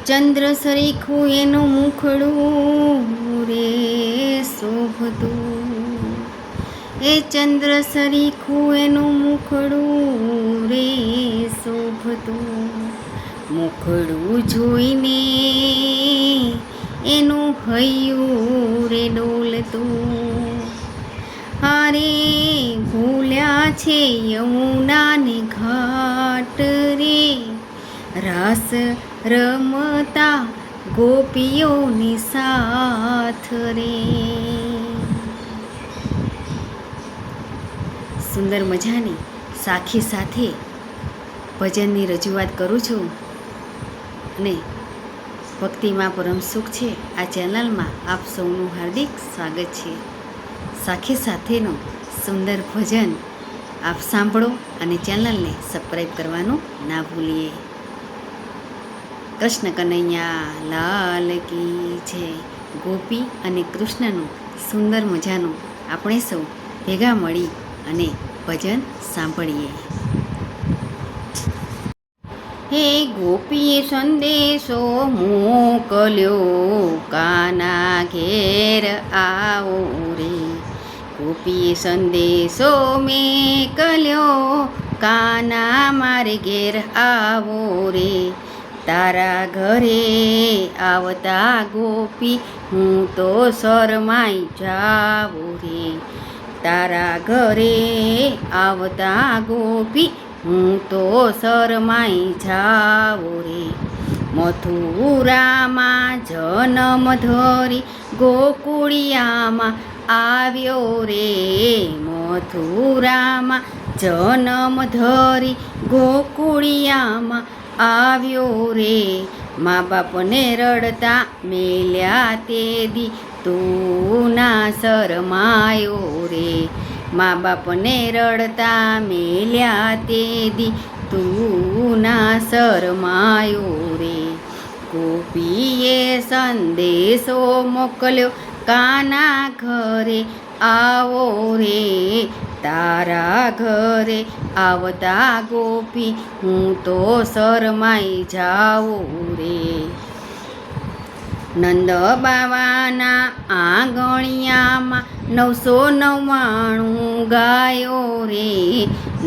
ચંદ્ર સરીખું એનું મુખડું રે શોભતું, એ ચંદ્ર સરીખું એનું મુખડું રે શોભતું, મુખડું જોઈને એનું હૈયું રે ડોલતું. અરે ભૂલ્યા છે યમુનાને ઘાટ રે, રાસ રમતા ગોપીઓની સાથ રે. સુંદર મજાની સાખી સાથે ભજનની રજૂઆત કરું છું અને ભક્તિમાં પરમ સુખ છે. આ ચેનલમાં આપ સૌનું હાર્દિક સ્વાગત છે. સાખી સાથેનું સુંદર ભજન આપ સાંભળો અને ચેનલને સબસ્ક્રાઈબ કરવાનું ના ભૂલીએ. કૃષ્ણ કનૈયા લાલ કી છે. ગોપી અને કૃષ્ણનું સુંદર મજાનું આપણે સૌ ભેગા મળી અને ભજન સાંભળીએ. હે ગોપીએ સંદેશો મોકલ્યો, કાના ઘેર આવો રે. ગોપીએ સંદેશો મેકલ્યો, કાના મારે ઘેર આવો રે. તારા ઘરે આવતા ગોપી હું તો શરમાઈ જાવું રે. તારા ઘરે આવતા ગોપી હું તો શરમાઈ જાવું રે. મથુરામાં જન્મ ધરી ગોકુળિયામાં આવ્યો રે. મથુરામાં જન્મ ધરી ગોકુળિયામાં આવ્યો રે. મા બાપને રડતા મેલ્યા તે દી તું ના શરમાયો રે. મા બાપને રડતા મેલ્યા તે દી તું ના શરમાયો રે. ગોપીએ સંદેશો મોકલ્યો, કાના ઘરે આવો રે. તારા ઘરે આવતા ગોપી હું તો શરમાઈ જાઉં રે. નંદ બાવાના આંગણિયામાં 999 ગાયો રે.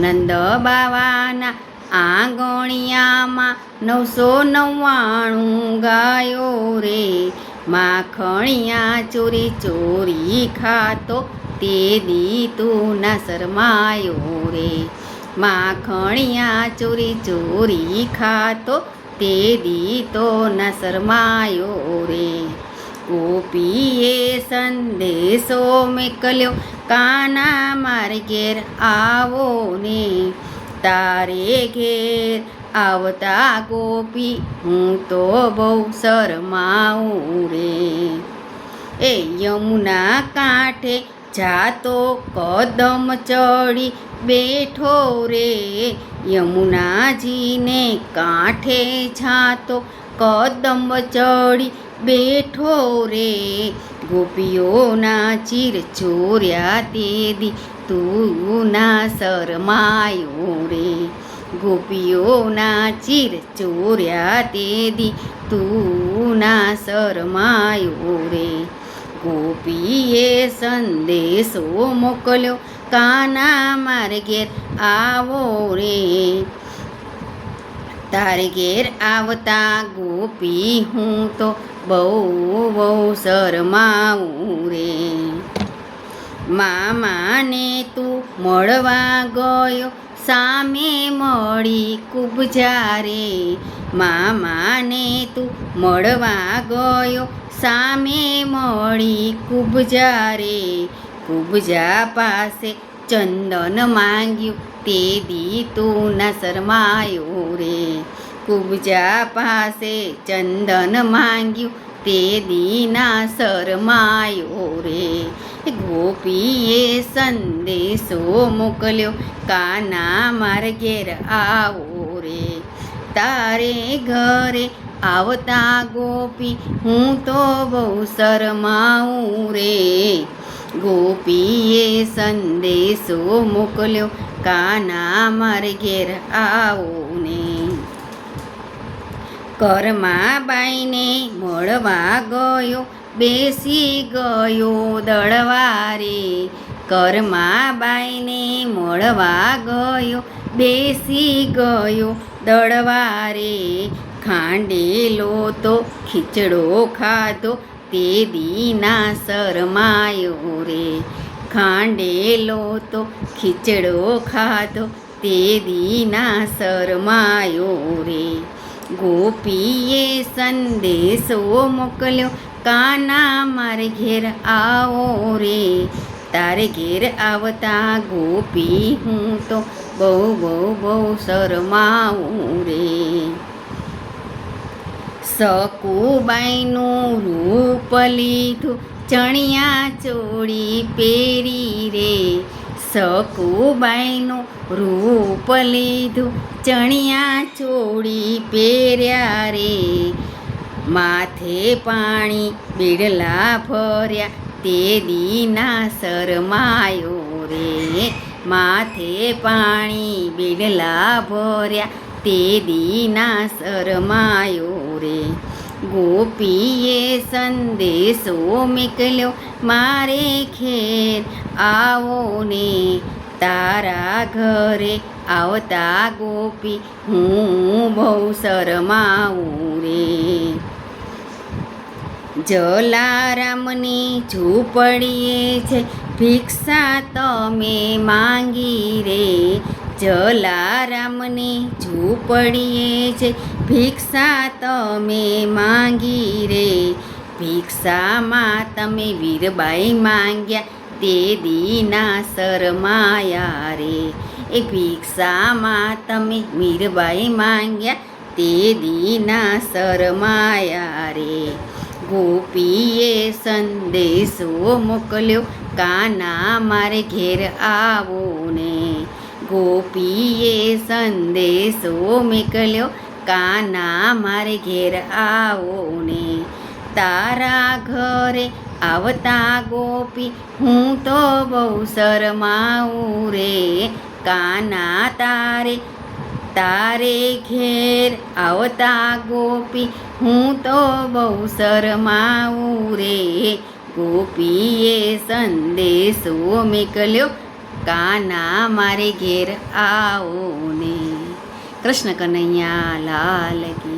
નંદ બાવાના આંગણિયામાં 999 ગાયો રે. માખણિયા ચોરી ચોરી ખાતો તે દી તું ના શરમાયો રે. માખણિયા ચોરી ચોરી ખાતો તે દી તો ના શરમાયો રે. ગોપીએ સંદેશો મેકલ્યો, કાના મારે ઘેર આવો ને. તારે ઘેર આવતા ગોપી હું તો બહુ શરમાઉં રે. એ યમુના કાંઠે જાતો કદમ ચડી બેઠો રે. યમુનાજીને કાંઠે જાતો કદમ ચડી બેઠો રે. ગોપીઓના ચીર ચોર્યા તે દી તું ના શરમાયો રે. ગોપીઓના ચીર ચોર્યા તે દી તું ના શરમાયો રે. ગોપીએ સંદેશો મોકલ્યો, કાના મારે ઘેર આવો રે. તારે ઘેર આવતા ગોપી હું તો બહુ શરમાવું રે. મામાને તું મળવા ગયો, સામે મળી કુબજા રે. મામાને તું મળવા ગયો, સામે મળી કુબજા રે. કુબજા પાસે ચંદન માંગ્યું તે દી તું ના શરમાયો રે. કુબજા પાસે ચંદન માંગ્યું તે દી ના શરમાયો રે. ગોપીએ સંદેશો મોકલ્યો, કાના મારે ઘેર આવો રે. તારે ઘરે આવતા ગોપી હું તો બહુ શરમાઉં રે. ગોપીએ સંદેશો મોકલ્યો, કાના મારે ઘેર આવો ને. કરમાબાઈને મળવા ગયો, બેસી ગયો દળવારે. કરમાબાઈને મળવા ગયો, બેસી ગયો દળવારે. ખાંડેલો તો ખીચડો ખાધો, તે દીના શરમાયો રે. ખાંડેલો તો ખીચડો ખાધો, તે દીના શરમાયો રે. ગોપીએ સંદેશો મોકલ્યો, કાના મારે ઘેર આવો રે. તારે ઘેર આવતા ગોપી હું તો બહુ બહુ બહુ શરમાવું રે. સકુબાઈનું રૂપ લીધું, ચણિયા ચોળી પહેરી રે. સકુબાઈનું રૂપ લીધું, ચણિયા ચોળી પહેર્યા રે. માથે પાણી બેડલા ભર્યા, તે દીના શરમાયો રે. માથે પાણી બેડલા ભર્યા, તે દીના શરમાયો રે. ગોપીએ સંદેશો મોકલ્યો, મારે ઘેર આવો ને. તારા ઘરે આવતા ગોપી હું બહુ શરમાવું રે. જલારામની ઝૂંપડીએ છે, ભિક્ષા તમે માંગી રે. જલારામની ઝૂંપડીએ છે, ભિક્ષા તમે માંગી રે. ભિક્ષામાં તમે વીરબાઈ માંગ્યા, તે દીના શરમાયા રે. એ ભિક્ષામાં તમે મીરબાઈ માંગ્યા, તે દીના શરમાયા રે. ગોપીએ સંદેશો મોકલ્યો, કાના મારે ઘેર આવો ને. ગોપીએ સંદેશો મોકલ્યો, કાના મારે ઘેર આવો ને. તારા ઘરે આવતા ગોપી હું તો બહુ શરમાવું રે. કાના તારે ઘેર આવતા ગોપી હું તો બહુ શરમાવું રે. ગોપીએ સંદેશો મોકલ્યો, કાના મારે ઘેર આવો ને. કૃષ્ણ કનૈયા લાલ કી